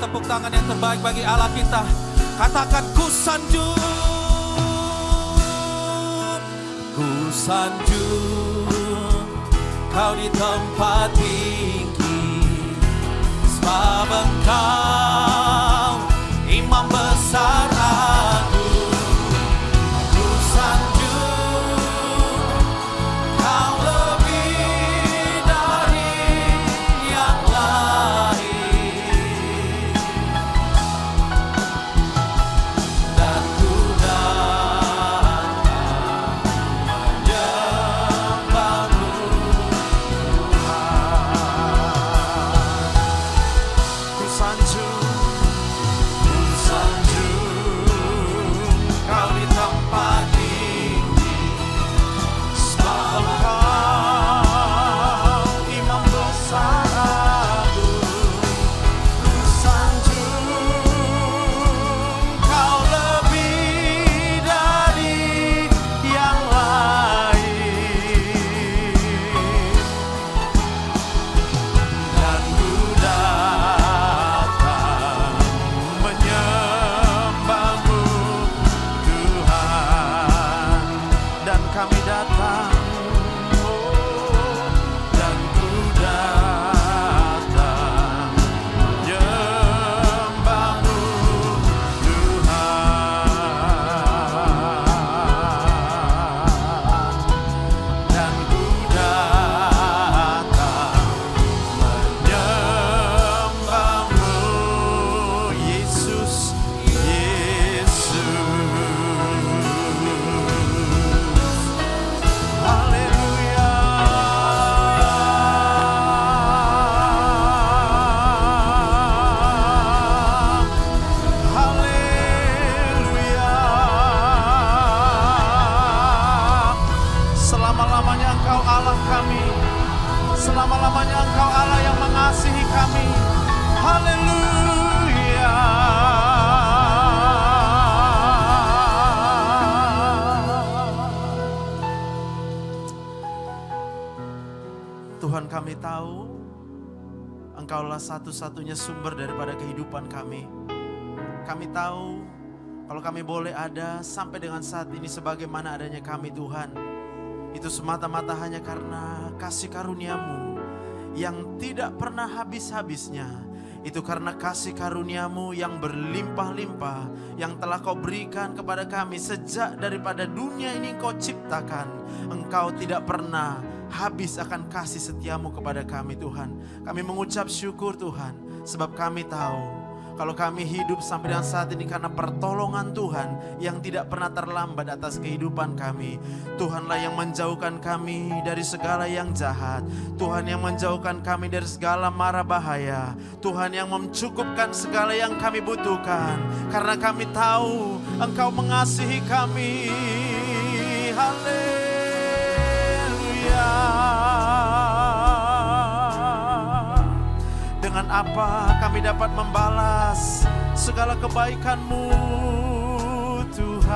tepuk tangan yang terbaik bagi Allah kita. Katakan ku sanjung, ku sanjung kau di tempat tinggi, sebab engkau imam besar agung. Ku sanjung kau lebih dari yang lain, dan ku datang menyembahmu Tuhan. Ku sanjung kau di tempat tinggi, sebab engkau imam besar agung. Ku sanjung kau lebih dari yang lain, dan ku datang menyembahmu Tuhan. Dan kami datang, dan ku datang menyembahmu Tuhan. Dan ku datang menyembahmu Yesus, Yesus. Haleluya, haleluya. Selama-lamanya Engkau Allah kami, selama-lamanya Engkau Allah yang mengasihi kami. Haleluya. Tuhan, kami tahu Engkaulah satu-satunya sumber daripada kehidupan kami. Kami tahu kalau kami boleh ada sampai dengan saat ini sebagaimana adanya kami Tuhan, itu semata-mata hanya karena kasih karunia-Mu yang tidak pernah habis-habisnya. Itu karena kasih karunia-Mu yang berlimpah-limpah yang telah Kau berikan kepada kami sejak daripada dunia ini Kau ciptakan. Engkau tidak pernah habis akan kasih setia-Mu kepada kami Tuhan. Kami mengucap syukur Tuhan, sebab kami tahu kalau kami hidup sampai dengan saat ini karena pertolongan Tuhan yang tidak pernah terlambat atas kehidupan kami. Tuhanlah yang menjauhkan kami dari segala yang jahat. Tuhan yang menjauhkan kami dari segala mara bahaya. Tuhan yang mencukupkan segala yang kami butuhkan. Karena kami tahu Engkau mengasihi kami. Haleluya. Dengan apa kami dapat membalas segala kebaikan-Mu Tuhan.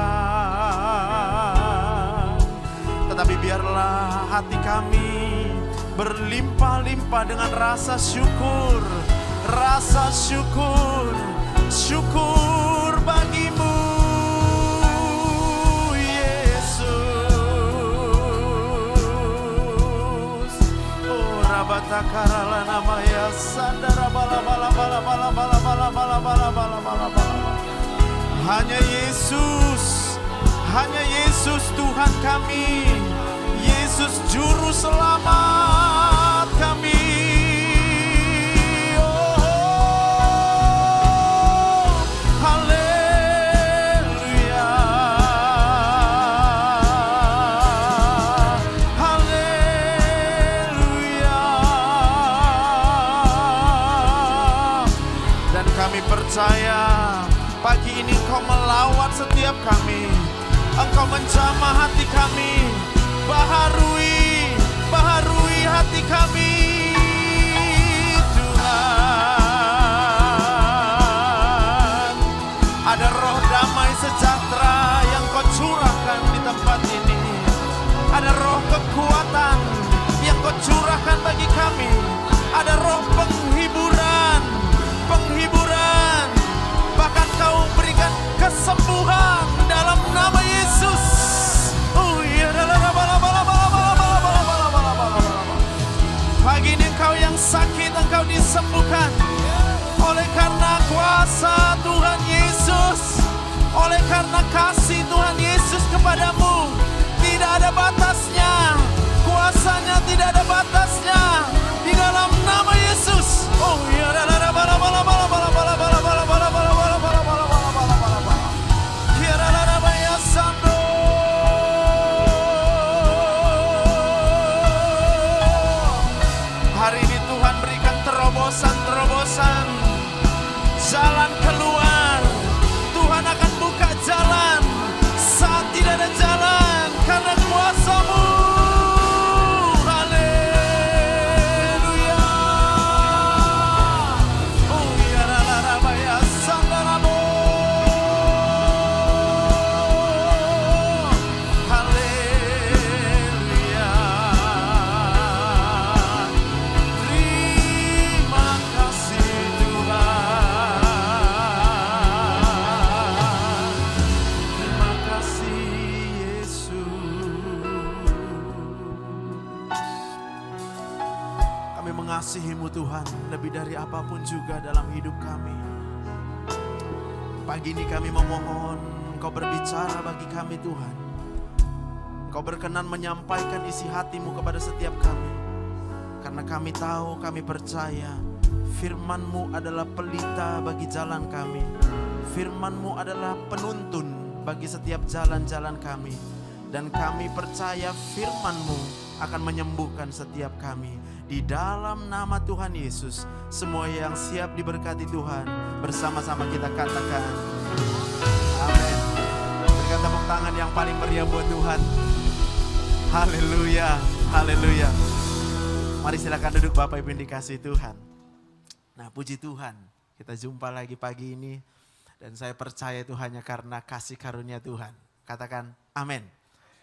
Tetapi biarlah hati kami berlimpah-limpah dengan rasa syukur. Rasa syukur, syukur bagi-Mu Yesus. Oh rabatakara namaya sandara bala bala bala bala bala bala bala bala bala bala bala. Hanya Yesus, hanya Yesus Tuhan kami, Yesus juru selamat kami. Percaya pagi ini Engkau melawat setiap kami, Engkau menjamah hati kami, baharui hati kami Tuhan. Ada roh damai sejahtera yang Kau curahkan di tempat ini. Ada roh kekuatan yang Kau curahkan bagi kami. Ada roh penghiburan oleh karena kuasa Tuhan Yesus, oleh karena kasih Tuhan Yesus kepadamu tidak ada batasnya, kuasanya tidak ada batasnya di dalam nama Yesus. Oh ya, hari ini Tuhan berikan terobosan-terobosan, jalan keluar. Tuhan akan buka jalan saat tidak ada jalan karena kuasa-Mu. Haleluya. Oh ya, rabaya sandarabo. Haleluya. Terima kasih Tuhan. Terima kasih Yesus. Kami mengasihi-Mu Tuhan lebih dari apapun juga dalam hidup kami. Pagi ini kami memohon Engkau berbicara bagi kami Tuhan. Engkau berkenan menyampaikan isi hati-Mu kepada setiap kami. Karena kami tahu, kami percaya firman-Mu adalah pelita bagi jalan kami. Firman-Mu adalah penuntun bagi setiap jalan-jalan kami. Dan kami percaya firman-Mu akan menyembuhkan setiap kami. Di dalam nama Tuhan Yesus, semua yang siap diberkati Tuhan, bersama-sama kita katakan amin. Berikan tepuk tangan yang paling meriah buat Tuhan. Haleluya, haleluya. Mari silakan duduk Bapak Ibu yang dikasihi Tuhan. Nah, puji Tuhan, kita jumpa lagi pagi ini. Dan saya percaya itu hanya karena kasih karunia Tuhan. Katakan amin.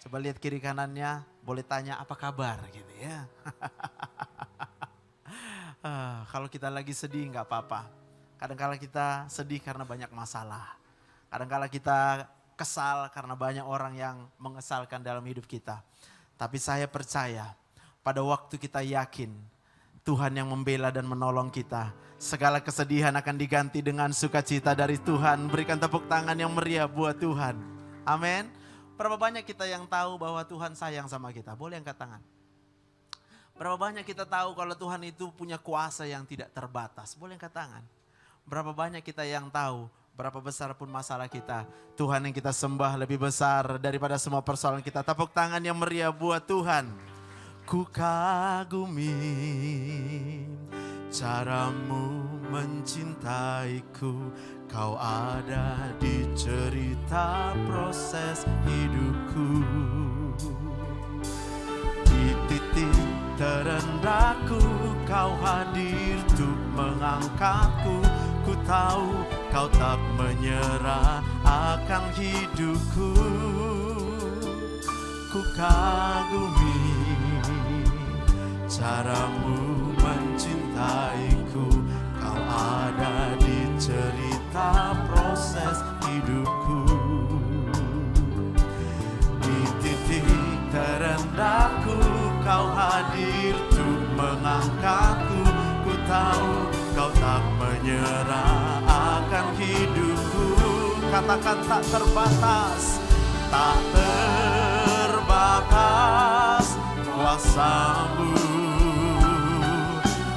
Coba lihat kiri kanannya, boleh tanya apa kabar gitu ya. Kalau kita lagi sedih nggak apa-apa. Kadang-kala kita sedih karena banyak masalah. Kadang-kala kita kesal karena banyak orang yang mengesalkan dalam hidup kita. Tapi saya percaya pada waktu kita yakin Tuhan yang membela dan menolong kita, segala kesedihan akan diganti dengan sukacita dari Tuhan. Berikan tepuk tangan yang meriah buat Tuhan. Amin. Berapa banyak kita yang tahu bahwa Tuhan sayang sama kita? Boleh angkat tangan. Berapa banyak kita tahu kalau Tuhan itu punya kuasa yang tidak terbatas? Boleh angkat tangan. Berapa banyak kita yang tahu berapa besar pun masalah kita, Tuhan yang kita sembah lebih besar daripada semua persoalan kita. Tepuk tangan yang meriah buat Tuhan. Ku kagumi caramu mencintaiku, kau ada di cerita proses hidupku. Di titik terendahku kau hadir untuk mengangkatku. Ku tahu kau tak menyerah akan hidupku. Ku kagumi caramu mencintaiku, kau ada di cerita proses hidupku. Di titik terendahku kau hadir untuk mengangkatku. Ku tahu kau tak menyerah akan hidupku. Katakan tak terbatas, tak terbatas kuasa-Mu,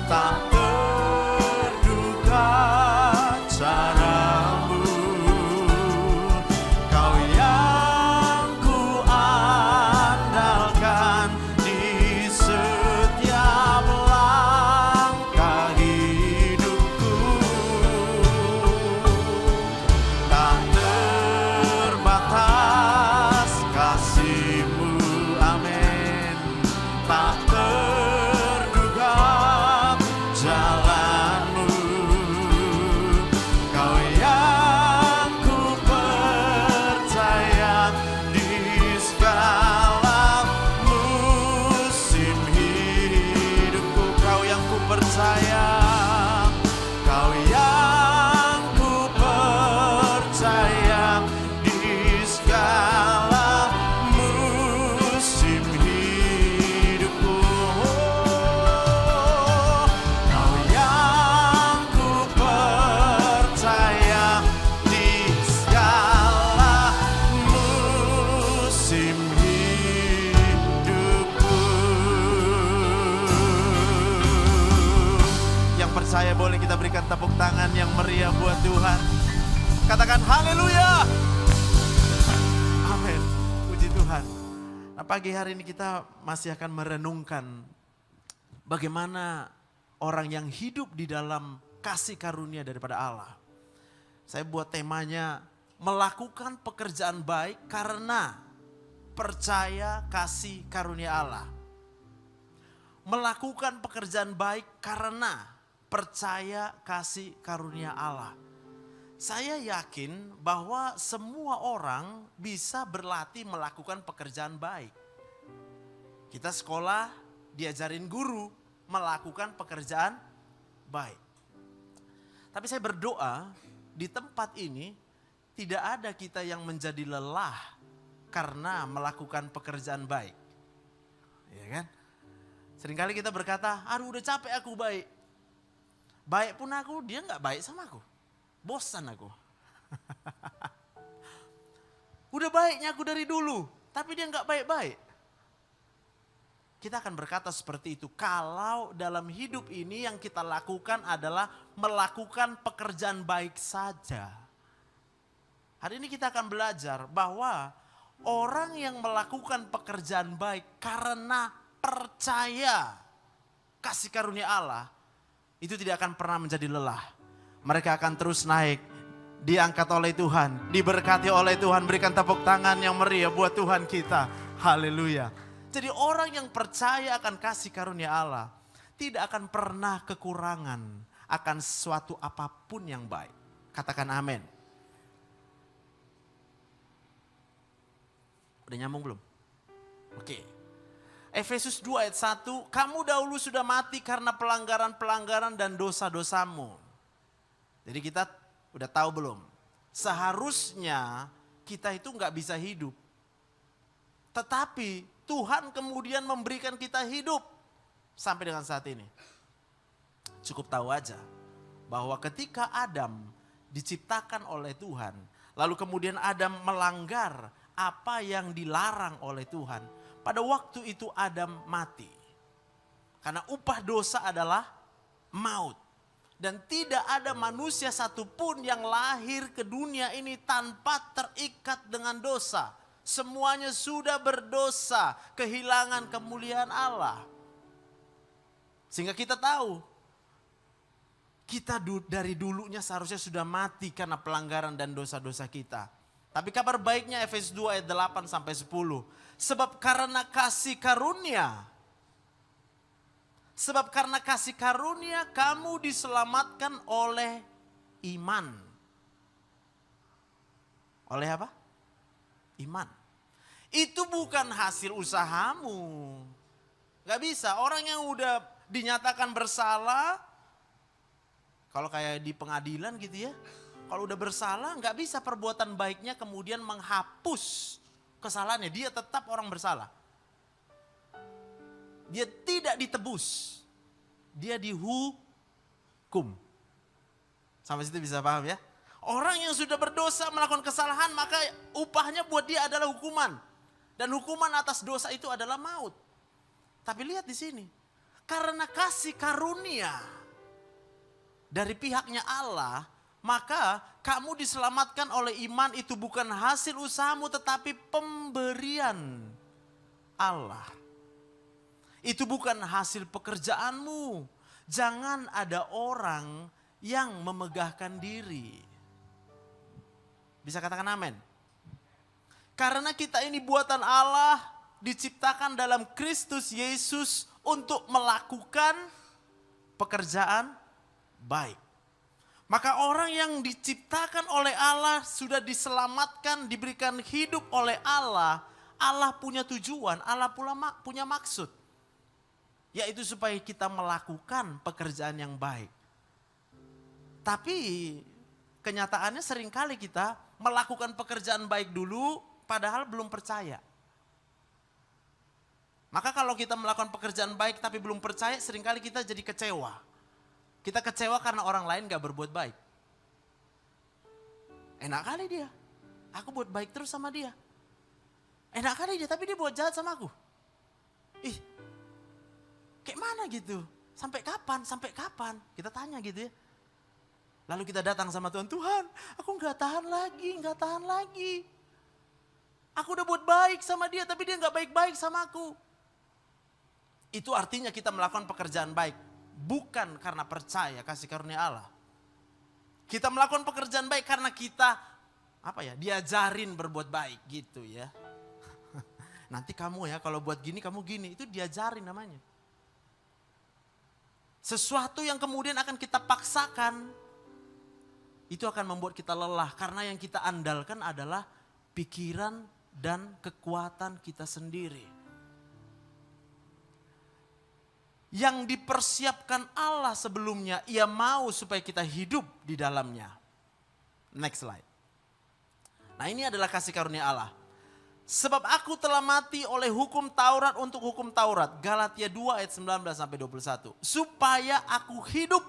tak terduga cara-Mu. Kau yang ku andalkan di setiap langkah hidupku. Tak terbatas kasih-Mu, amin. Tak terbatas berikan tepuk tangan yang meriah buat Tuhan. Katakan haleluya. Amin. Puji Tuhan. Nah, pagi hari ini kita masih akan merenungkan bagaimana orang yang hidup di dalam kasih karunia daripada Allah. Saya buat temanya melakukan pekerjaan baik karena percaya kasih karunia Allah. Melakukan pekerjaan baik karena percaya kasih karunia Allah. Saya yakin bahwa semua orang bisa berlatih melakukan pekerjaan baik. Kita sekolah diajarin guru melakukan pekerjaan baik. Tapi saya berdoa di tempat ini tidak ada kita yang menjadi lelah karena melakukan pekerjaan baik. Ya kan? Seringkali kita berkata, aduh udah capek aku baik. Baik pun aku, dia gak baik sama aku. Bosan aku. Udah baiknya aku dari dulu, tapi dia gak baik-baik. Kita akan berkata seperti itu. Kalau dalam hidup ini yang kita lakukan adalah melakukan pekerjaan baik saja. Hari ini kita akan belajar bahwa orang yang melakukan pekerjaan baik karena percaya kasih karunia Allah, itu tidak akan pernah menjadi lelah. Mereka akan terus naik, diangkat oleh Tuhan, diberkati oleh Tuhan. Berikan tepuk tangan yang meriah buat Tuhan kita. Haleluya. Jadi orang yang percaya akan kasih karunia Allah tidak akan pernah kekurangan akan sesuatu apapun yang baik. Katakan amin. Udah nyambung belum? Oke. Efesus 2 ayat 1, kamu dahulu sudah mati karena pelanggaran-pelanggaran dan dosa-dosamu. Jadi kita udah tahu belum? Seharusnya kita itu nggak bisa hidup. Tetapi Tuhan kemudian memberikan kita hidup sampai dengan saat ini. Cukup tahu aja bahwa ketika Adam diciptakan oleh Tuhan, lalu kemudian Adam melanggar apa yang dilarang oleh Tuhan. Pada waktu itu Adam mati. Karena upah dosa adalah maut. Dan tidak ada manusia satupun yang lahir ke dunia ini tanpa terikat dengan dosa. Semuanya sudah berdosa, kehilangan kemuliaan Allah. Sehingga kita tahu, kita dari dulunya seharusnya sudah mati karena pelanggaran dan dosa-dosa kita. Tapi kabar baiknya Efesus 2 ayat 8 sampai 10. Sebab karena kasih karunia kamu diselamatkan oleh iman. Oleh apa? Iman. Itu bukan hasil usahamu. Gak bisa, orang yang udah dinyatakan bersalah, kalau kayak di pengadilan gitu ya, kalau udah bersalah gak bisa perbuatan baiknya kemudian menghapus kesalahannya. Dia tetap orang bersalah. Dia tidak ditebus, dia dihukum. Sampai situ bisa paham ya? Orang yang sudah berdosa melakukan kesalahan maka upahnya buat dia adalah hukuman. Dan hukuman atas dosa itu adalah maut. Tapi lihat di sini, karena kasih karunia dari pihaknya Allah, maka kamu diselamatkan oleh iman. Itu bukan hasil usahamu tetapi pemberian Allah. Itu bukan hasil pekerjaanmu. Jangan ada orang yang memegahkan diri. Bisa katakan amin? Karena kita ini buatan Allah, diciptakan dalam Kristus Yesus untuk melakukan pekerjaan baik. Maka orang yang diciptakan oleh Allah, sudah diselamatkan, diberikan hidup oleh Allah. Allah punya tujuan, Allah pula punya maksud. Yaitu supaya kita melakukan pekerjaan yang baik. Tapi kenyataannya seringkali kita melakukan pekerjaan baik dulu padahal belum percaya. Maka kalau kita melakukan pekerjaan baik tapi belum percaya, seringkali kita jadi kecewa. Kita kecewa karena orang lain gak berbuat baik. Enak kali dia, aku buat baik terus sama dia. Enak kali dia, tapi dia buat jahat sama aku. Ih, kayak mana gitu? Sampai kapan? Sampai kapan? Kita tanya gitu ya. Lalu kita datang sama Tuhan, Tuhan aku gak tahan lagi. Aku udah buat baik sama dia tapi dia gak baik-baik sama aku. Itu artinya kita melakukan pekerjaan baik. Bukan karena percaya kasih karunia Allah. Kita melakukan pekerjaan baik karena kita diajarin berbuat baik gitu ya. Nanti kamu ya kalau buat gini kamu gini, itu diajarin namanya. Sesuatu yang kemudian akan kita paksakan, itu akan membuat kita lelah. Karena yang kita andalkan adalah pikiran dan kekuatan kita sendiri. Yang dipersiapkan Allah sebelumnya, ia mau supaya kita hidup di dalamnya. Next slide. Nah ini adalah kasih karunia Allah. Sebab aku telah mati oleh hukum Taurat untuk hukum Taurat. Galatia 2 ayat 19-21. Supaya aku hidup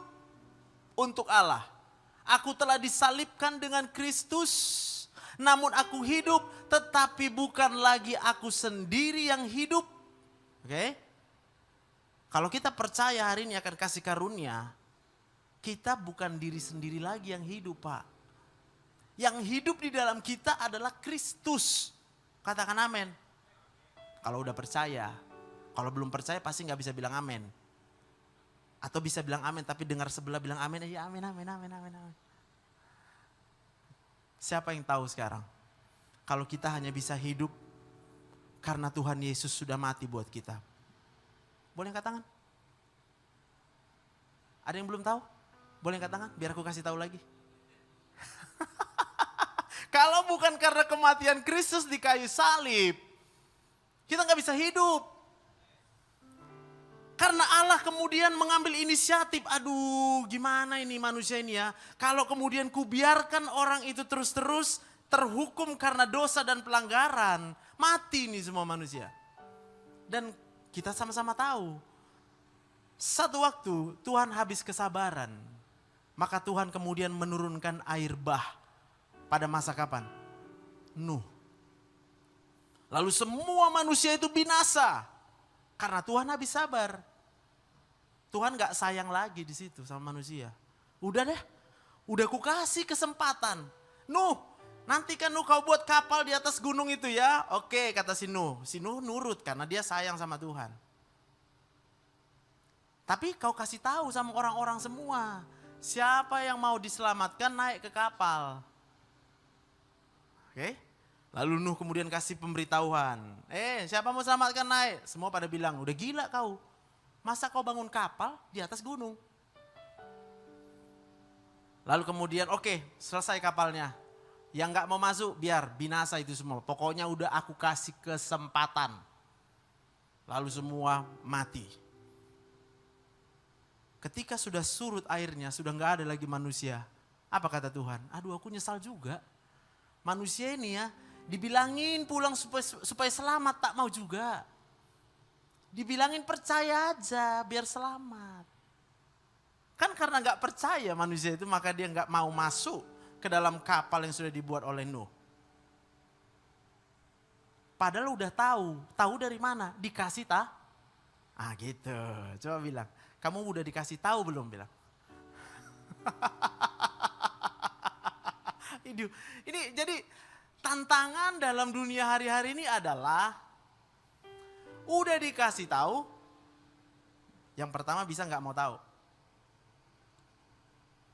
untuk Allah. Aku telah disalibkan dengan Kristus. Namun aku hidup, tetapi bukan lagi aku sendiri yang hidup. Oke? Kalau kita percaya hari ini akan kasih karunia, kita bukan diri sendiri lagi yang hidup, Pak. Yang hidup di dalam kita adalah Kristus. Katakan amin. Kalau udah percaya, kalau belum percaya pasti gak bisa bilang amin. Atau bisa bilang amin tapi dengar sebelah bilang amin, ya amin. Siapa yang tahu sekarang? Kalau kita hanya bisa hidup karena Tuhan Yesus sudah mati buat kita. Boleh angkat tangan? Ada yang belum tahu? Boleh angkat tangan? Biar aku kasih tahu lagi. Kalau bukan karena kematian Kristus di kayu salib, kita gak bisa hidup. Karena Allah kemudian mengambil inisiatif, aduh gimana ini manusia ini ya. Kalau kemudian kubiarkan orang itu terus-terus terhukum karena dosa dan pelanggaran, mati nih semua manusia. Dan kita sama-sama tahu, satu waktu Tuhan habis kesabaran, maka Tuhan kemudian menurunkan air bah pada masa kapan? Nuh. Lalu semua manusia itu binasa karena Tuhan habis sabar. Tuhan gak sayang lagi di situ sama manusia. Udah deh, udah kukasih kesempatan. Nuh, nanti kan Nuh kau buat kapal di atas gunung itu ya. Oke kata si Nuh. Si Nuh nurut karena dia sayang sama Tuhan. Tapi kau kasih tahu sama orang-orang semua. Siapa yang mau diselamatkan naik ke kapal. Oke. Lalu Nuh kemudian kasih pemberitahuan. Siapa mau selamatkan naik? Semua pada bilang udah gila kau. Masa kau bangun kapal di atas gunung? Lalu kemudian selesai kapalnya. Yang gak mau masuk biar binasa itu semua. Pokoknya udah aku kasih kesempatan. Lalu semua mati. Ketika sudah surut airnya, sudah gak ada lagi manusia. Apa kata Tuhan? Aduh aku nyesal juga. Manusia ini ya dibilangin pulang supaya selamat, tak mau juga. Dibilangin percaya aja biar selamat. Kan karena gak percaya manusia itu maka dia gak mau masuk ke dalam kapal yang sudah dibuat oleh Nuh. Padahal udah tahu dari mana? Dikasih gitu. Coba bilang, kamu udah dikasih tahu belum? Bilang. Ini jadi tantangan dalam dunia hari-hari ini adalah udah dikasih tahu, yang pertama bisa nggak mau tahu.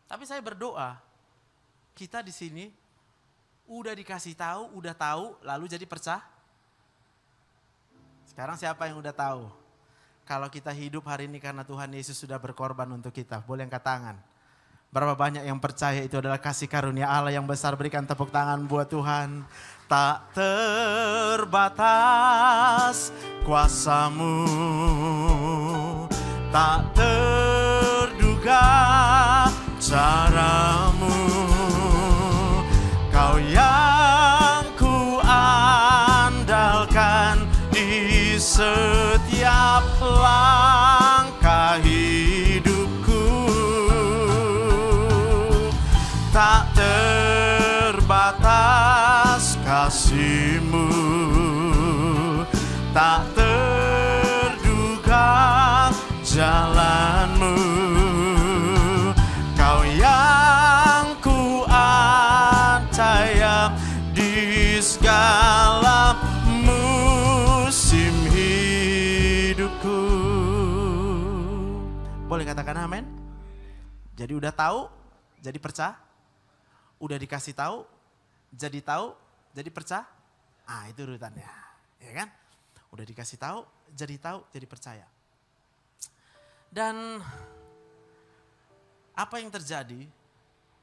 Tapi saya berdoa, kita di sini udah dikasih tahu, udah tahu, lalu jadi percaya. Sekarang siapa yang udah tahu? Kalau kita hidup hari ini karena Tuhan Yesus sudah berkorban untuk kita, boleh angkat tangan. Berapa banyak yang percaya itu adalah kasih karunia Allah yang besar, berikan tepuk tangan buat Tuhan. Tak terbatas kuasamu, tak terduga caramu, kau yang ku andalkan di setiap langkah hidupku, tak terbatas kasih-Mu, tak terduga jalan-Mu, kau yang Boleh katakan amin? Jadi udah tahu, jadi percaya. Udah dikasih tahu, jadi percaya. Ah, itu urutannya, ya kan? Udah dikasih tahu, jadi percaya. Dan apa yang terjadi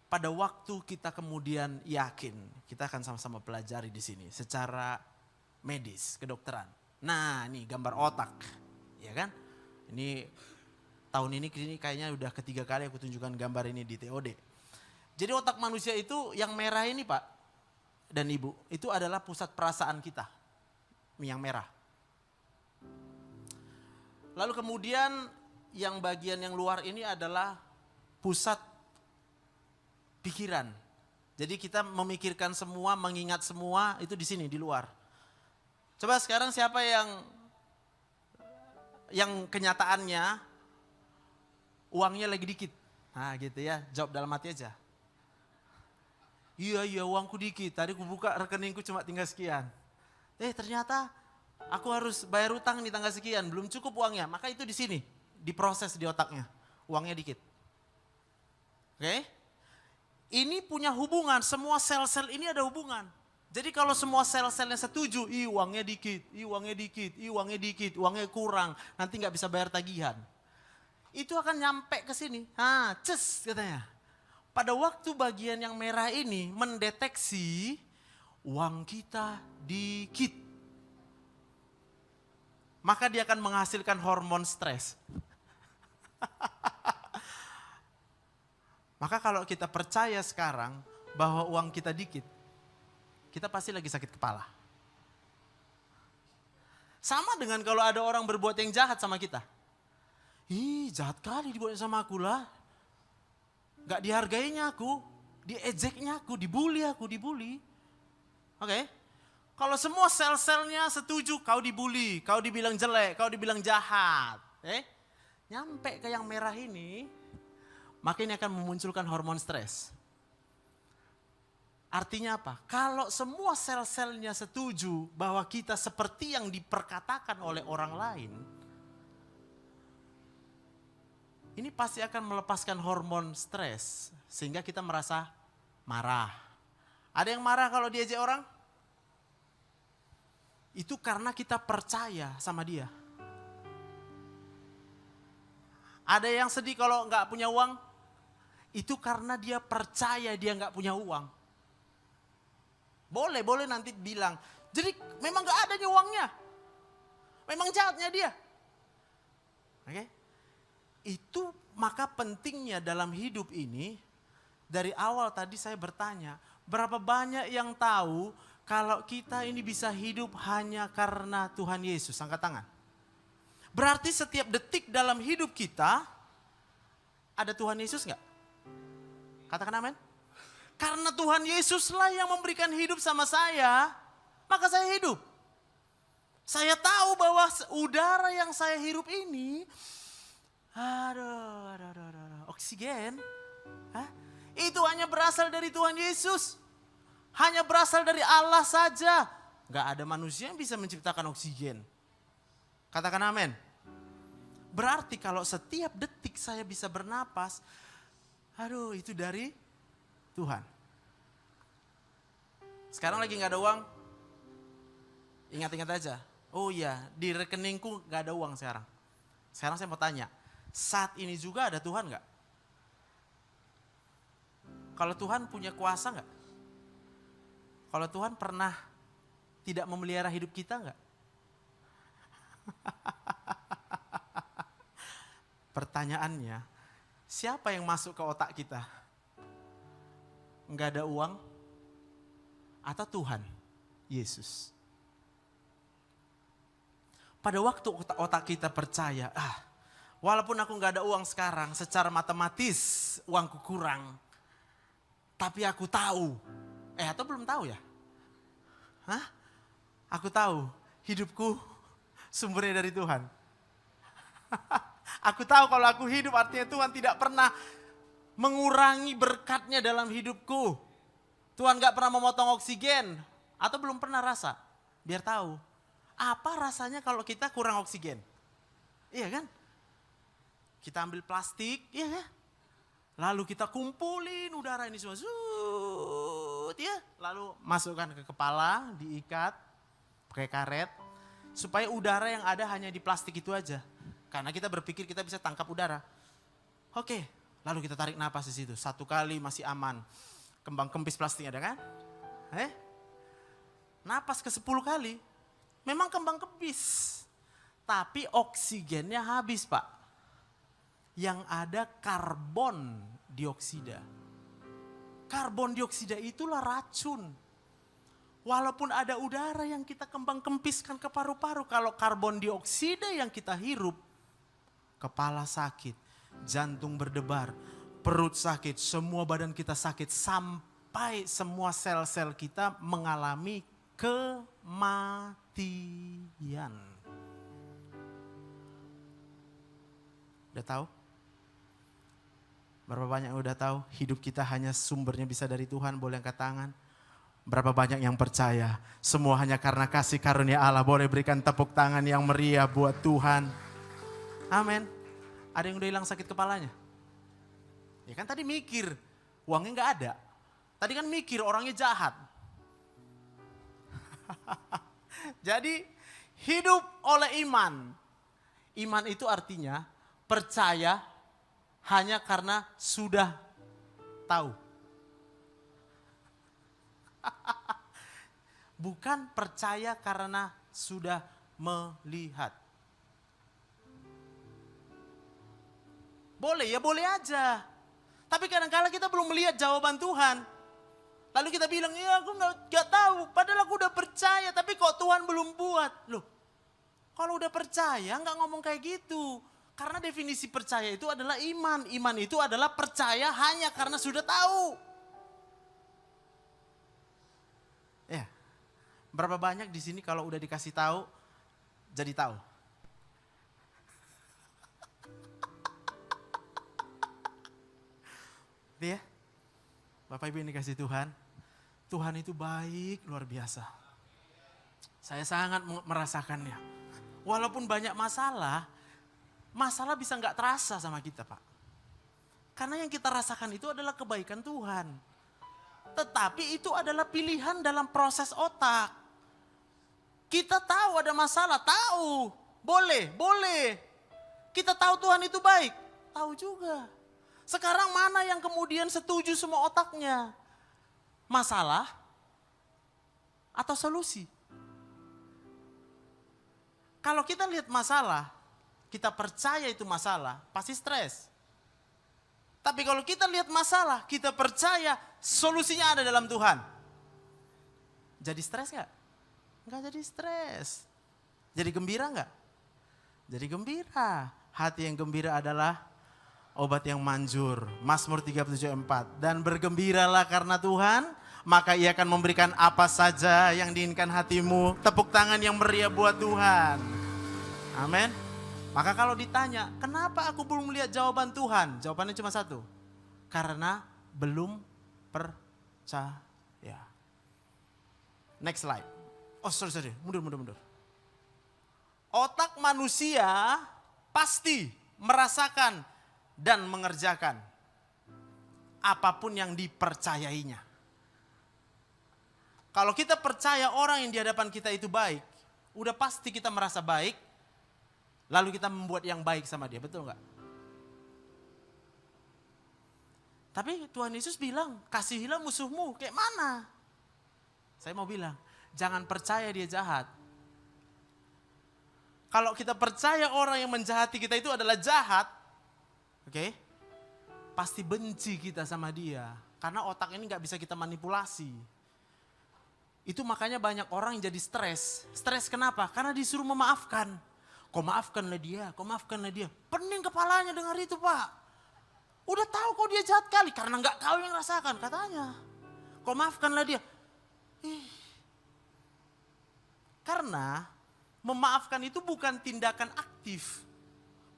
pada waktu kita kemudian yakin, kita akan sama-sama pelajari di sini secara medis, kedokteran. Nah, ini gambar otak, ya kan? Ini tahun ini kayaknya udah ketiga kali aku tunjukkan gambar ini di TOD. Jadi otak manusia itu yang merah ini Pak dan Ibu, itu adalah pusat perasaan kita, yang merah. Lalu kemudian yang bagian yang luar ini adalah pusat pikiran. Jadi kita memikirkan semua, mengingat semua itu di sini, di luar. Coba sekarang siapa yang kenyataannya uangnya lagi dikit. Nah gitu ya, jawab dalam hati aja. Iya uangku dikit, tadi aku buka rekeningku cuma tinggal sekian. Ternyata aku harus bayar utang di tanggal sekian, belum cukup uangnya. Maka itu di sini, diproses di otaknya, uangnya dikit. Oke? Ini punya hubungan, semua sel-sel ini ada hubungan. Jadi kalau semua sel-selnya setuju, uangnya dikit, uangnya kurang, nanti nggak bisa bayar tagihan. Itu akan nyampe ke sini, ces katanya. Pada waktu bagian yang merah ini mendeteksi uang kita dikit, maka dia akan menghasilkan hormon stres. Maka kalau kita percaya sekarang bahwa uang kita dikit, kita pasti lagi sakit kepala. Sama dengan kalau ada orang berbuat yang jahat sama kita. Jahat kali dibuat sama aku lah. Gak dihargainya aku, diejeknya aku, dibully. Oke? Kalau semua sel-selnya setuju kau dibully, kau dibilang jelek, kau dibilang jahat. Nyampe ke yang merah ini, maka ini akan memunculkan hormon stres. Artinya apa? Kalau semua sel-selnya setuju bahwa kita seperti yang diperkatakan oleh orang lain, ini pasti akan melepaskan hormon stres sehingga kita merasa marah. Ada yang marah kalau diejek orang? Itu karena kita percaya sama dia. Ada yang sedih kalau nggak punya uang? Itu karena dia percaya dia nggak punya uang. Boleh nanti bilang, jadi memang nggak ada uangnya. Memang jahatnya dia. Oke? Itu maka pentingnya dalam hidup ini, dari awal tadi saya bertanya, berapa banyak yang tahu kalau kita ini bisa hidup hanya karena Tuhan Yesus? Angkat tangan. Berarti setiap detik dalam hidup kita, ada Tuhan Yesus enggak? Katakan amin. Karena Tuhan Yesuslah yang memberikan hidup sama saya, maka saya hidup. Saya tahu bahwa udara yang saya hirup ini, oksigen, itu hanya berasal dari Tuhan Yesus. Hanya berasal dari Allah saja. Gak ada manusia yang bisa menciptakan oksigen. Katakan amin. Berarti kalau setiap detik saya bisa bernapas, itu dari Tuhan. Sekarang lagi gak ada uang, ingat-ingat aja. Oh iya, di rekeningku gak ada uang sekarang. Sekarang saya mau tanya, saat ini juga ada Tuhan gak? Kalau Tuhan punya kuasa gak? Kalau Tuhan pernah tidak memelihara hidup kita gak? Pertanyaannya, siapa yang masuk ke otak kita? Enggak ada uang? Atau Tuhan Yesus? Pada waktu otak kita percaya, walaupun aku enggak ada uang sekarang, secara matematis uangku kurang, tapi aku tahu, atau belum tahu ya? Aku tahu hidupku sumbernya dari Tuhan. Aku tahu kalau aku hidup artinya Tuhan tidak pernah mengurangi berkatnya dalam hidupku. Tuhan gak pernah memotong oksigen. Atau belum pernah rasa. Biar tahu. Apa rasanya kalau kita kurang oksigen? Iya kan? Kita ambil plastik, ya. Lalu kita kumpulin udara ini semua, ya. Lalu masukkan ke kepala, diikat pakai karet, supaya udara yang ada hanya di plastik itu aja. Karena kita berpikir kita bisa tangkap udara. Oke, lalu kita tarik napas di situ. 1 kali masih aman. Kembang kempis plastiknya ada kan? Napas ke 10 kali, memang kembang kempis. Tapi oksigennya habis, Pak. Yang ada karbon dioksida. Karbon dioksida itulah racun. Walaupun ada udara yang kita kembang kempiskan ke paru-paru, kalau karbon dioksida yang kita hirup, kepala sakit, jantung berdebar, perut sakit, semua badan kita sakit, sampai semua sel-sel kita mengalami kematian. Udah tahu? Berapa banyak yang udah tahu hidup kita hanya sumbernya bisa dari Tuhan, boleh angkat tangan. Berapa banyak yang percaya semua hanya karena kasih karunia Allah, boleh berikan tepuk tangan yang meriah buat Tuhan. Amin. Ada yang udah hilang sakit kepalanya? Ya kan tadi mikir uangnya gak ada. Tadi kan mikir orangnya jahat. Jadi hidup oleh iman. Iman itu artinya percaya hanya karena sudah tahu. Bukan percaya karena sudah melihat. Boleh ya boleh aja. Tapi kadang-kadang kita belum melihat jawaban Tuhan. Lalu kita bilang, ya aku gak tahu. Padahal aku udah percaya, tapi kok Tuhan belum buat. Loh, kalau udah percaya gak ngomong kayak gitu. Karena definisi percaya itu adalah iman. Iman itu adalah percaya hanya karena sudah tahu. Ya, berapa banyak di sini kalau udah dikasih tahu, jadi tahu. Ya, Bapak Ibu yang dikasih Tuhan, Tuhan itu baik luar biasa. Saya sangat merasakannya. Walaupun banyak masalah bisa nggak terasa sama kita, Pak. Karena yang kita rasakan itu adalah kebaikan Tuhan. Tetapi itu adalah pilihan dalam proses otak. Kita tahu ada masalah, tahu. Boleh. Kita tahu Tuhan itu baik, tahu juga. Sekarang mana yang kemudian setuju semua otaknya? Masalah atau solusi? Kalau kita lihat masalah, kita percaya itu masalah, pasti stres. Tapi kalau kita lihat masalah, kita percaya solusinya ada dalam Tuhan. Jadi stres gak? Enggak jadi stres. Jadi gembira gak? Jadi gembira. Hati yang gembira adalah obat yang manjur. Mazmur 37:4. Dan bergembiralah karena Tuhan, maka Ia akan memberikan apa saja yang diinginkan hatimu. Tepuk tangan yang meriah buat Tuhan. Amin. Maka kalau ditanya, kenapa aku belum melihat jawaban Tuhan? Jawabannya cuma satu. Karena belum percaya. Next slide. Oh sorry, mundur. Otak manusia pasti merasakan dan mengerjakan apapun yang dipercayainya. Kalau kita percaya orang yang di hadapan kita itu baik, udah pasti kita merasa baik, lalu kita membuat yang baik sama dia, betul nggak? Tapi Tuhan Yesus bilang, kasihilah musuhmu, kayak mana? Saya mau bilang, jangan percaya dia jahat. Kalau kita percaya orang yang menjahati kita itu adalah jahat, oke? Pasti benci kita sama dia. Karena otak ini gak bisa kita manipulasi. Itu makanya banyak orang yang jadi stres. Stres kenapa? Karena disuruh memaafkan. Kau maafkanlah dia. Pening kepalanya dengar itu, Pak. Udah tahu kok dia jahat kali. Karena gak kau yang rasakan katanya. Kau maafkanlah dia. Karena memaafkan itu bukan tindakan aktif.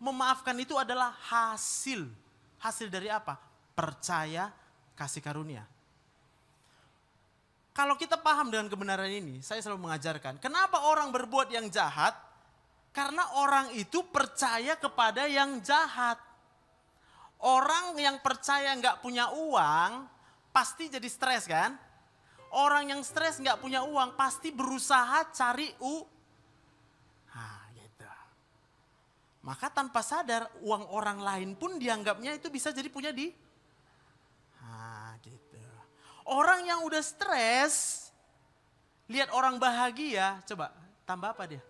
Memaafkan itu adalah hasil. Hasil dari apa? Percaya, kasih karunia. Kalau kita paham dengan kebenaran ini, saya selalu mengajarkan, kenapa orang berbuat yang jahat? Karena orang itu percaya kepada yang jahat. Orang yang percaya nggak punya uang, pasti jadi stres kan? Orang yang stres nggak punya uang, pasti berusaha cari gitu. Maka tanpa sadar, uang orang lain pun dianggapnya itu bisa jadi punya gitu. Orang yang udah stres, lihat orang bahagia, coba tambah apa dia?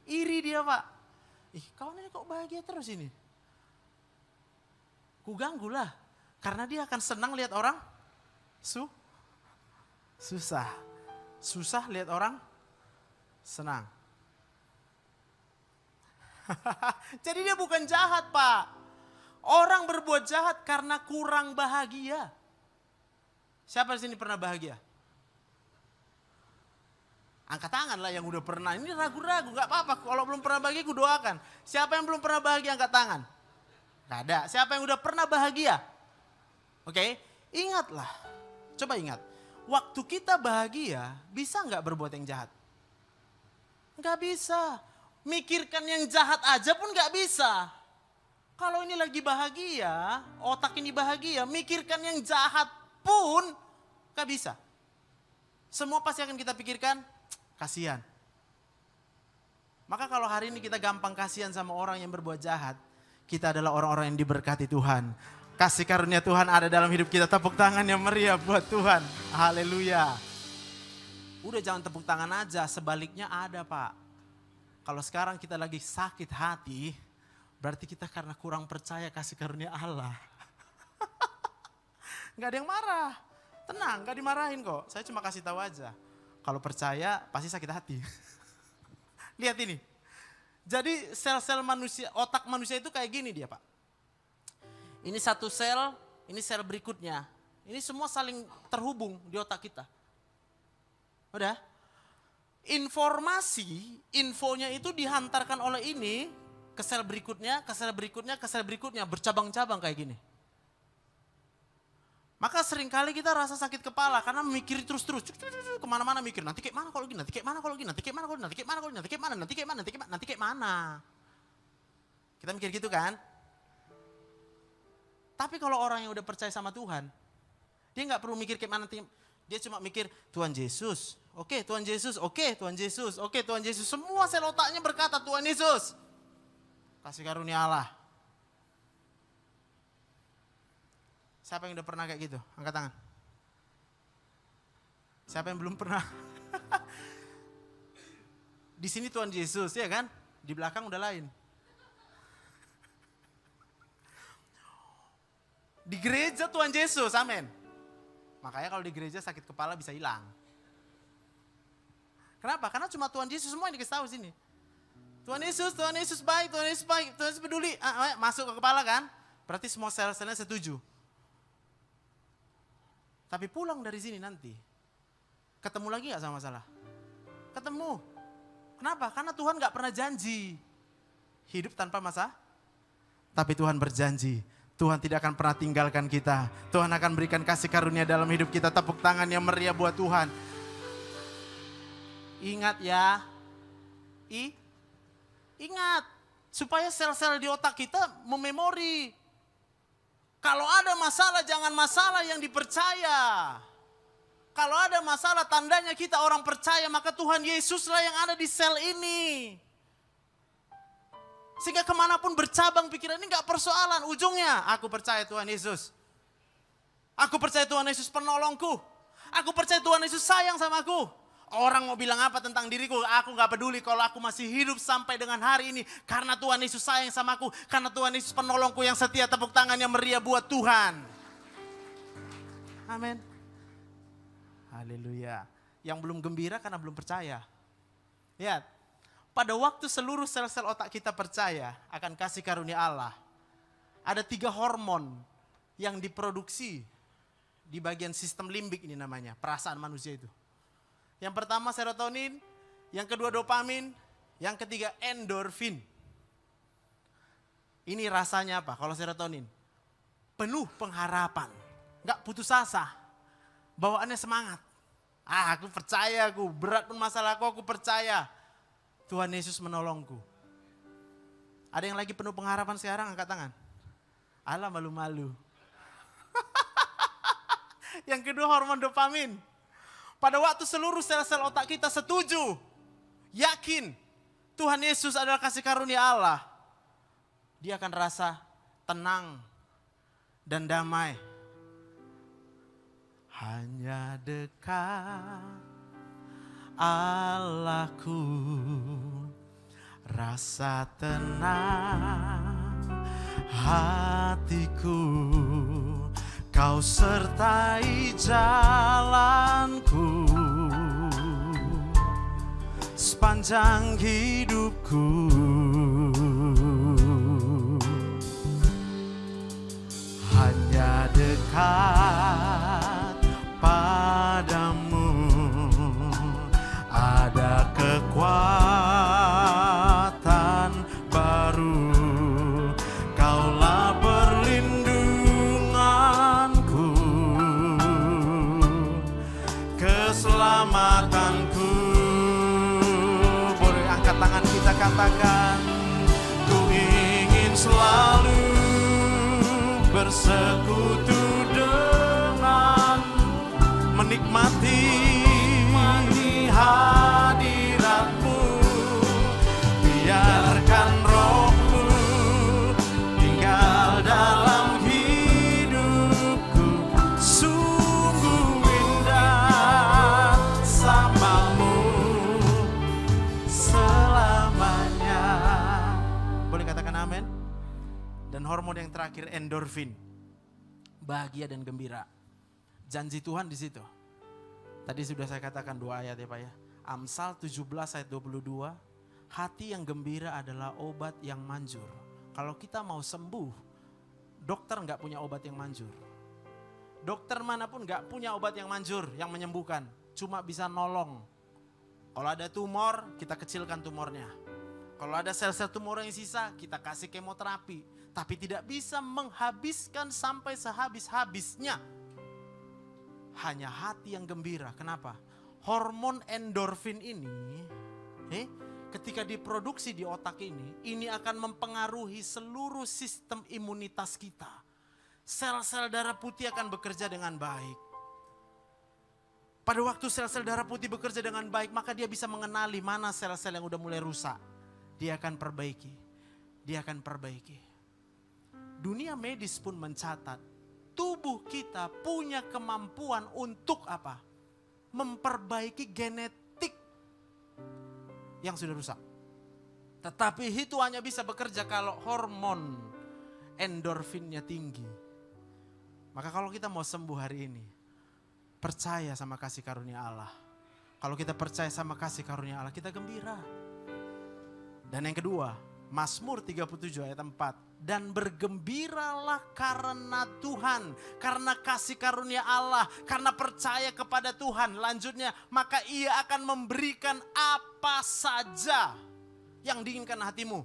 Iri dia Pak. Kawan ini kok bahagia terus ini? Ku ganggu lah. Karena dia akan senang lihat orang susah. Susah lihat orang senang. Jadi dia bukan jahat Pak. Orang berbuat jahat karena kurang bahagia. Siapa di sini pernah bahagia? Angkat tangan lah yang udah pernah. Ini ragu-ragu, gak apa-apa. Kalau belum pernah bahagia, gue doakan. Siapa yang belum pernah bahagia, angkat tangan. Gak ada. Siapa yang udah pernah bahagia? Oke, ingatlah. Coba ingat. Waktu kita bahagia, bisa gak berbuat yang jahat? Gak bisa. Mikirkan yang jahat aja pun gak bisa. Kalau ini lagi bahagia, otak ini bahagia, mikirkan yang jahat pun gak bisa. Semua pasti akan kita pikirkan, kasihan. Maka kalau hari ini kita gampang kasihan sama orang yang berbuat jahat, kita adalah orang-orang yang diberkati Tuhan. Kasih karunia Tuhan ada dalam hidup kita. Tepuk tangan yang meriah buat Tuhan. Haleluya. Udah jangan tepuk tangan aja, sebaliknya ada Pak. Kalau sekarang kita lagi sakit hati, berarti kita karena kurang percaya kasih karunia Allah. Gak ada yang marah. Tenang, gak dimarahin kok. Saya cuma kasih tahu aja. Kalau percaya pasti sakit hati. Lihat ini. Jadi sel-sel manusia, otak manusia itu kayak gini dia Pak. Ini satu sel, ini sel berikutnya. Ini semua saling terhubung di otak kita. Udah? Infonya itu dihantarkan oleh ini ke sel berikutnya, ke sel berikutnya, ke sel berikutnya. Bercabang-cabang kayak gini. Maka seringkali kita rasa sakit kepala karena mikir terus-terus. Kemana-mana mikir, nanti kayak mana kalau gini, nanti kayak mana kalau gini, nanti kayak mana kalau gini, nanti kayak mana kalau gini, nanti kayak mana, nanti kayak mana, nanti kayak mana. Kita mikir gitu kan. Tapi kalau orang yang udah percaya sama Tuhan, dia gak perlu mikir kayak mana nanti. Dia cuma mikir, Tuhan Yesus, oke Tuhan Yesus, oke Tuhan Yesus, oke Tuhan Yesus. Semua sel otaknya berkata Tuhan Yesus. Kasih karunia Allah. Siapa yang udah pernah kayak gitu? Angkat tangan. Siapa yang belum pernah? Di sini Tuhan Yesus, ya kan? Di belakang udah lain. Di gereja Tuhan Yesus, amin. Makanya kalau di gereja sakit kepala bisa hilang. Kenapa? Karena cuma Tuhan Yesus semua yang dikasih tahu sini. Tuhan Yesus baik, Tuhan Yesus baik, Tuhan Yesus peduli. Masuk ke kepala kan? Berarti semua sel-selnya setuju. Tapi pulang dari sini nanti, ketemu lagi gak sama masalah? Ketemu. Kenapa? Karena Tuhan gak pernah janji hidup tanpa masalah. Tapi Tuhan berjanji, Tuhan tidak akan pernah tinggalkan kita. Tuhan akan berikan kasih karunia dalam hidup kita. Tepuk tangan yang meriah buat Tuhan. Ingat ya, ingat. Supaya sel-sel di otak kita mememori. Kalau ada masalah, jangan masalah yang dipercaya. Kalau ada masalah, tandanya kita orang percaya, maka Tuhan Yesuslah yang ada di sel ini. Sehingga kemanapun bercabang pikiran ini gak persoalan. Ujungnya, aku percaya Tuhan Yesus. Aku percaya Tuhan Yesus penolongku. Aku percaya Tuhan Yesus sayang sama aku. Orang mau bilang apa tentang diriku, aku gak peduli kalau aku masih hidup sampai dengan hari ini. Karena Tuhan Yesus sayang sama aku, karena Tuhan Yesus penolongku yang setia. Tepuk tangan yang meriah buat Tuhan. Amin. Haleluya. Yang belum gembira karena belum percaya. Lihat, pada waktu seluruh sel-sel otak kita percaya akan kasih karunia Allah, ada 3 hormon yang diproduksi di bagian sistem limbik ini namanya, perasaan manusia itu. Yang pertama serotonin, yang kedua dopamin, yang ketiga endorfin. Ini rasanya apa kalau serotonin? Penuh pengharapan, gak putus asa, bawaannya semangat. Aku percaya, aku berat pun masalahku, aku percaya Tuhan Yesus menolongku. Ada yang lagi penuh pengharapan sekarang, angkat tangan. Alah, malu-malu. Yang kedua, hormon dopamin. Pada waktu seluruh sel-sel otak kita setuju, yakin Tuhan Yesus adalah kasih karunia Allah, dia akan rasa tenang dan damai. Hanya dekat Allahku, rasa tenang hatiku, Kau sertai jalanku sepanjang hidupku. Hanya dekat padamu ada kekuatan baru. Kaulah perlindunganku, keselamatanku. Boleh angkat tangan kita katakan, ku ingin selalu bersekutu dengan, menikmati hadirat-Mu. Biarkan Roh-Mu tinggal dalam hidupku. Sungguh indah samamu selamanya. Boleh katakan amin? Dan hormon yang terakhir, endorfin. Bahagia dan gembira. Janji Tuhan di situ. Tadi sudah saya katakan 2 ayat ya Pak ya. Amsal 17 ayat 22. Hati yang gembira adalah obat yang manjur. Kalau kita mau sembuh, dokter nggak punya obat yang manjur. Dokter manapun nggak punya obat yang manjur, yang menyembuhkan. Cuma bisa nolong. Kalau ada tumor, kita kecilkan tumornya. Kalau ada sel-sel tumor yang sisa, kita kasih kemoterapi. Tapi tidak bisa menghabiskan sampai sehabis-habisnya. Hanya hati yang gembira. Kenapa? Hormon endorfin ini, ketika diproduksi di otak ini akan mempengaruhi seluruh sistem imunitas kita. Sel-sel darah putih akan bekerja dengan baik. Pada waktu sel-sel darah putih bekerja dengan baik, maka dia bisa mengenali mana sel-sel yang udah mulai rusak. Dia akan perbaiki. Dia akan perbaiki. Dunia medis pun mencatat, tubuh kita punya kemampuan untuk apa? Memperbaiki genetik yang sudah rusak. Tetapi itu hanya bisa bekerja kalau hormon endorfinnya tinggi. Maka kalau kita mau sembuh hari ini, percaya sama kasih karunia Allah. Kalau kita percaya sama kasih karunia Allah, kita gembira. Dan yang kedua, Mazmur 37 ayat 4. Dan bergembiralah karena Tuhan, karena kasih karunia Allah, karena percaya kepada Tuhan. Lanjutnya, maka Ia akan memberikan apa saja yang diinginkan hatimu.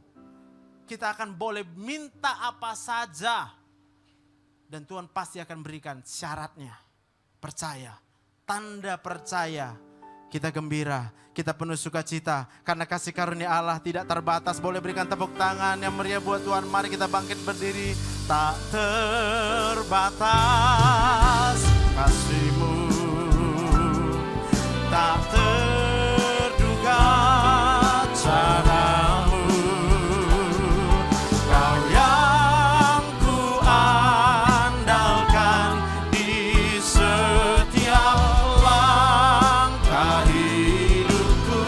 Kita akan boleh minta apa saja. Dan Tuhan pasti akan berikan syaratnya. Percaya, tanda percaya. Kita gembira, kita penuh sukacita karena kasih karunia Allah tidak terbatas. Boleh berikan tepuk tangan yang meriah buat Tuhan. Mari kita bangkit berdiri. Tak terbatas kasih-Mu, tak terduga cara-Mu. Kau yang ku andalkan di setiap langkah hidupku.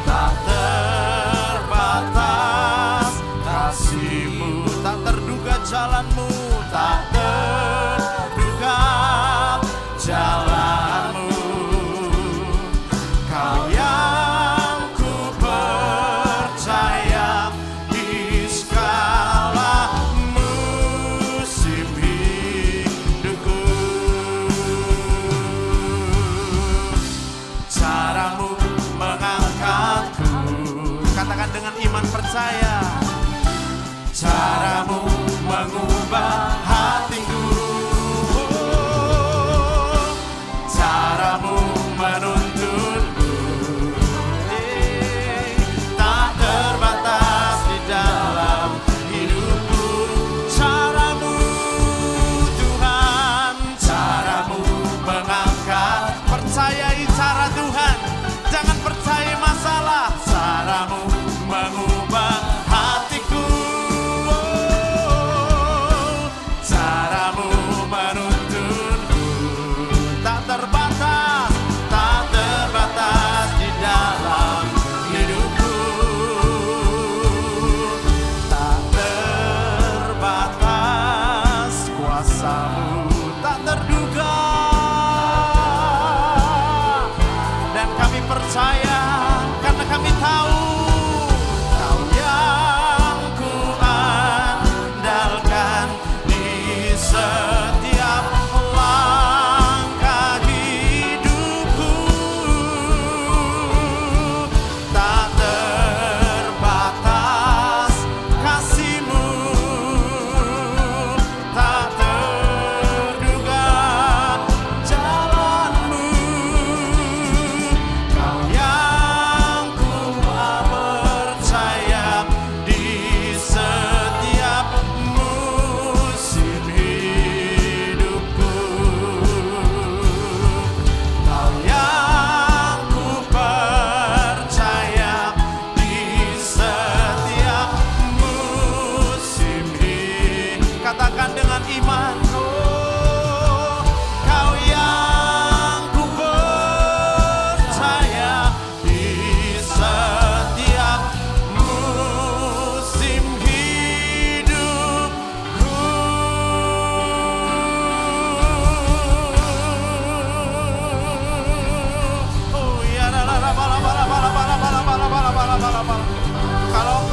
Tak terbatas kasih-Mu, tak terduga jalan-Mu.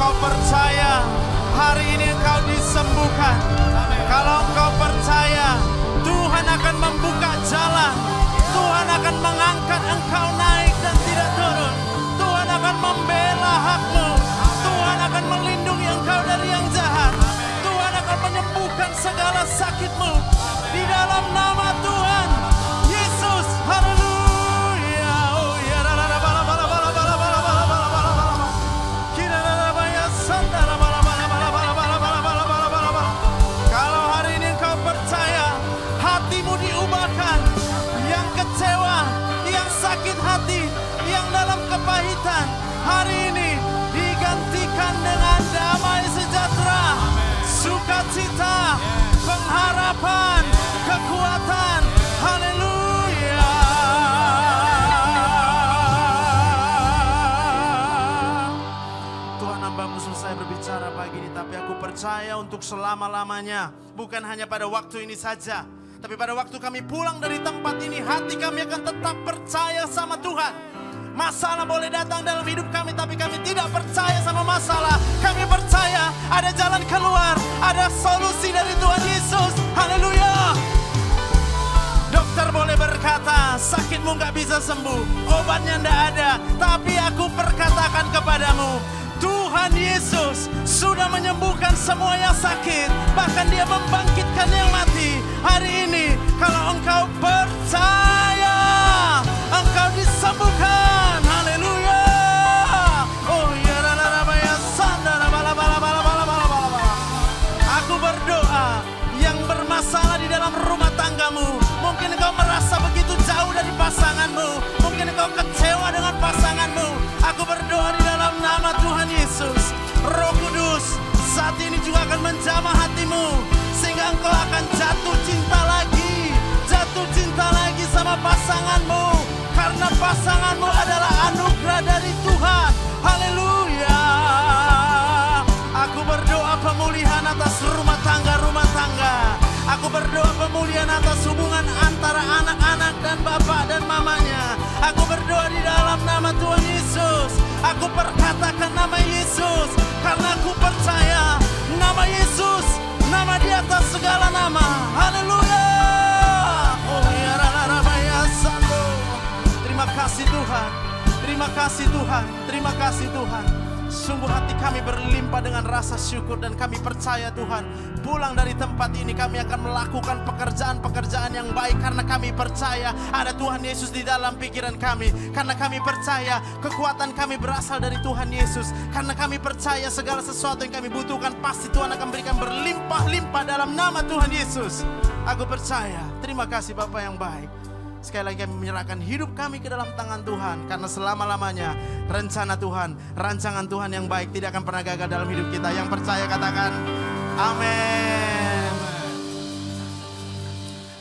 engkau percaya, hari ini engkau disembuhkan. Kalau engkau percaya, Tuhan akan membuka jalan. Tuhan akan mengangkat engkau naik dan tidak turun. Tuhan akan membela hakmu. Tuhan akan melindungi engkau dari yang jahat. Tuhan akan menyembuhkan segala sakitmu. Di dalam nama Tuhan Yesus. Haleluya. Oh ya, kalau hari ini engkau percaya, hatimu diubahkan. Yang kecewa, yang sakit hati, yang dalam kepahitan, hari ini digantikan dengan damai sejahtera, sukacita, pengharapan, kekuatan. Haleluya. Tuhan, hamba-Mu selesai berbicara pagi ini, tapi aku percaya untuk selama-lamanya. Bukan hanya pada waktu ini saja, tapi pada waktu kami pulang dari tempat ini, hati kami akan tetap percaya sama Tuhan. Masalah boleh datang dalam hidup kami, tapi kami tidak percaya sama masalah. Kami percaya ada jalan keluar, ada solusi dari Tuhan Yesus. Haleluya. Dokter boleh berkata, sakitmu gak bisa sembuh, obatnya gak ada. Tapi aku perkatakan kepadamu, Tuhan Yesus sudah menyembuhkan semua yang sakit. Bahkan Dia membangkitkan yang mati. Hari ini kalau engkau percaya, engkau disembuhkan. Haleluya. Oh ya, aku berdoa yang bermasalah di dalam rumah tanggamu. Mungkin engkau merasa begitu jauh dari pasanganmu. Mungkin engkau kecewa dengan pasanganmu. Aku berdoa di dalam nama Tuhan Yesus. Roh Kudus saat ini juga akan menjamah hatimu, sehingga engkau akan jatuh cinta lagi sama pasanganmu. Karena pasanganmu adalah anugerah dari Tuhan. Haleluya. Aku berdoa pemulihan atas rumah tangga. Aku berdoa pemulihan atas hubungan antara anak-anak dan bapak dan mamanya. Aku berdoa di dalam nama Tuhan Yesus. Aku perkatakan nama Yesus, karena aku percaya nama Yesus, nama di atas segala nama. Haleluya. Oh ya, terima kasih Tuhan. Terima kasih Tuhan. Terima kasih Tuhan. Sungguh hati kami berlimpah dengan rasa syukur, dan kami percaya Tuhan, pulang dari tempat ini kami akan melakukan pekerjaan-pekerjaan yang baik, karena kami percaya ada Tuhan Yesus di dalam pikiran kami. Karena kami percaya kekuatan kami berasal dari Tuhan Yesus. Karena kami percaya segala sesuatu yang kami butuhkan pasti Tuhan akan berikan berlimpah-limpah dalam nama Tuhan Yesus. Aku percaya. Terima kasih Bapa yang baik. Sekali lagi kami menyerahkan hidup kami ke dalam tangan Tuhan, karena selama-lamanya rencana Tuhan, rancangan Tuhan yang baik tidak akan pernah gagal dalam hidup kita. Yang percaya katakan amin.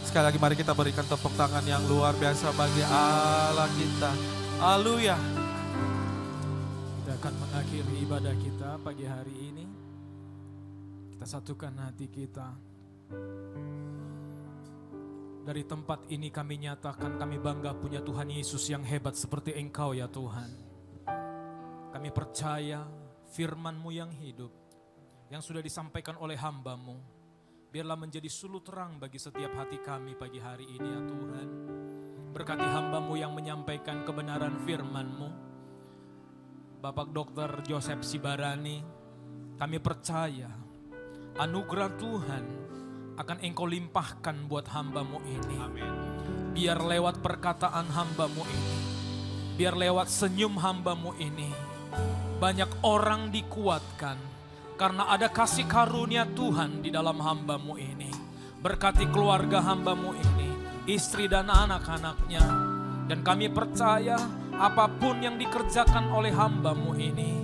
Sekali lagi mari kita berikan tepuk tangan yang luar biasa bagi Allah kita. Haleluya. Kita akan mengakhiri ibadah kita pagi hari ini. Kita satukan hati kita. Dari tempat ini kami nyatakan kami bangga punya Tuhan Yesus yang hebat seperti Engkau ya Tuhan. Kami percaya firman-Mu yang hidup, yang sudah disampaikan oleh hamba-Mu, biarlah menjadi suluh terang bagi setiap hati kami pagi hari ini ya Tuhan. Berkati hamba-Mu yang menyampaikan kebenaran firman-Mu, Bapak Dr. Joseph Sibarani. Kami percaya anugerah Tuhan akan Engkau limpahkan buat hamba-Mu ini. Amin. Biar lewat perkataan hamba-Mu ini, biar lewat senyum hamba-Mu ini, banyak orang dikuatkan karena ada kasih karunia Tuhan di dalam hamba-Mu ini. Berkati keluarga hamba-Mu ini, istri dan anak-anaknya. Dan kami percaya apapun yang dikerjakan oleh hamba-Mu ini,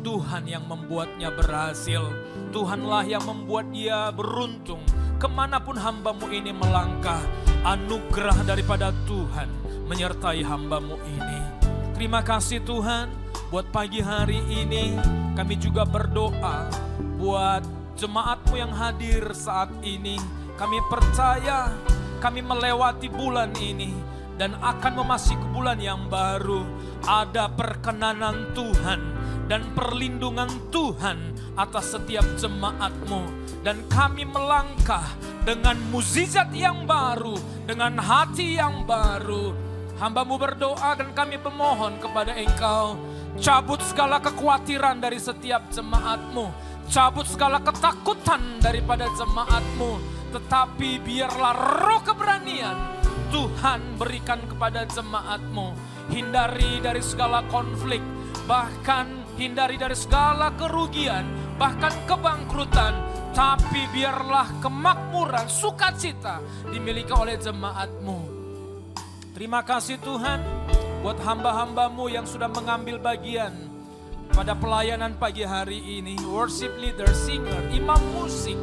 Tuhan yang membuatnya berhasil. Tuhanlah yang membuat dia beruntung. Kemanapun hamba-Mu ini melangkah, anugerah daripada Tuhan menyertai hamba-Mu ini. Terima kasih Tuhan, buat pagi hari ini kami juga berdoa buat jemaat-Mu yang hadir saat ini. Kami percaya kami melewati bulan ini dan akan memasuki bulan yang baru. Ada perkenanan Tuhan dan perlindungan Tuhan atas setiap jemaat-Mu. Dan kami melangkah dengan mukjizat yang baru, dengan hati yang baru. Hamba-Mu berdoa dan kami memohon kepada Engkau, cabut segala kekhawatiran dari setiap jemaat-Mu, cabut segala ketakutan daripada jemaat-Mu, tetapi biarlah roh keberanian Tuhan berikan kepada jemaat-Mu. Hindari dari segala konflik, bahkan hindari dari segala kerugian, bahkan kebangkrutan, tapi biarlah kemakmuran, sukacita dimiliki oleh jemaat-Mu. Terima kasih Tuhan buat hamba-hamba-Mu yang sudah mengambil bagian pada pelayanan pagi hari ini. Worship leader, singer, imam musik,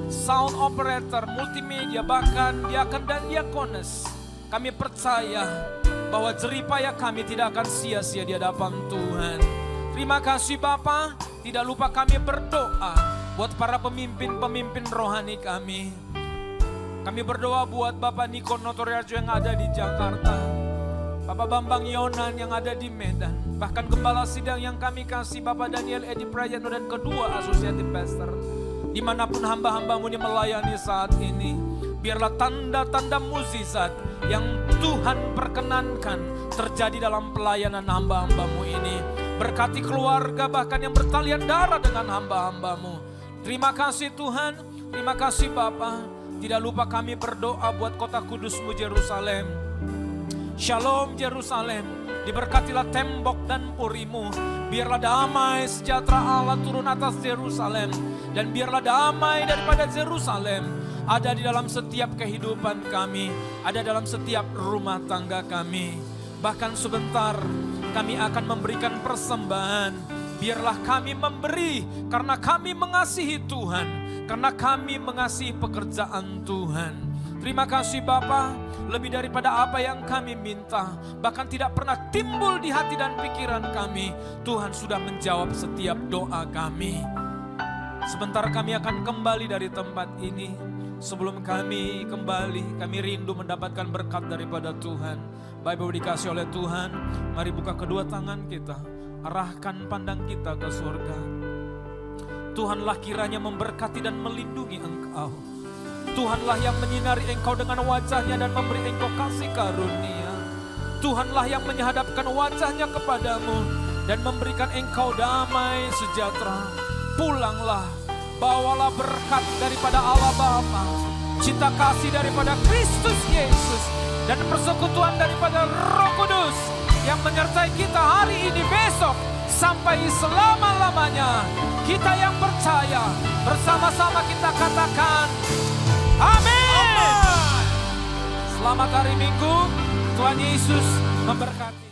sound operator, multimedia, bahkan diakon dan diakones. Kami percaya bahwa jeripaya kami tidak akan sia-sia di hadapan Tuhan. Terima kasih Bapa. Tidak lupa kami berdoa buat para pemimpin-pemimpin rohani kami. Kami berdoa buat Bapak Niko Notoriarjo yang ada di Jakarta, Bapak Bambang Yonan yang ada di Medan, bahkan Gembala Sidang yang kami kasih Bapak Daniel Edi Prayano dan kedua Associated Pastor. Dimanapun hamba-hamba-Mu ini melayani saat ini, biarlah tanda-tanda mukjizat yang Tuhan perkenankan terjadi dalam pelayanan hamba-hamba-Mu ini. Berkati keluarga bahkan yang bertalian darah dengan hamba-hamba-Mu. Terima kasih Tuhan, terima kasih Bapa. Tidak lupa kami berdoa buat kota kudus-Mu Yerusalem. Shalom Yerusalem, diberkatilah tembok dan puri-Mu. Biarlah damai sejahtera Allah turun atas Yerusalem. Dan biarlah damai daripada Yerusalem ada di dalam setiap kehidupan kami, ada dalam setiap rumah tangga kami. Bahkan sebentar kami akan memberikan persembahan. Biarlah kami memberi karena kami mengasihi Tuhan, karena kami mengasihi pekerjaan Tuhan. Terima kasih Bapa, lebih daripada apa yang kami minta, bahkan tidak pernah timbul di hati dan pikiran kami, Tuhan sudah menjawab setiap doa kami. Sebentar kami akan kembali dari tempat ini. Sebelum kami kembali, kami rindu mendapatkan berkat daripada Tuhan. Bapak dikasih oleh Tuhan, mari buka kedua tangan kita, arahkan pandang kita ke surga. Tuhanlah kiranya memberkati dan melindungi engkau. Tuhanlah yang menyinari engkau dengan wajahnya dan memberi engkau kasih karunia. Tuhanlah yang menyadapkan wajahnya kepadamu dan memberikan engkau damai sejahtera. Pulanglah, bawalah berkat daripada Allah Bapa, cinta kasih daripada Kristus Yesus, dan persekutuan daripada Roh Kudus yang menyertai kita hari ini, besok, sampai selama-lamanya. Kita yang percaya, bersama-sama kita katakan, Amin. Selamat hari Minggu, Tuhan Yesus memberkati.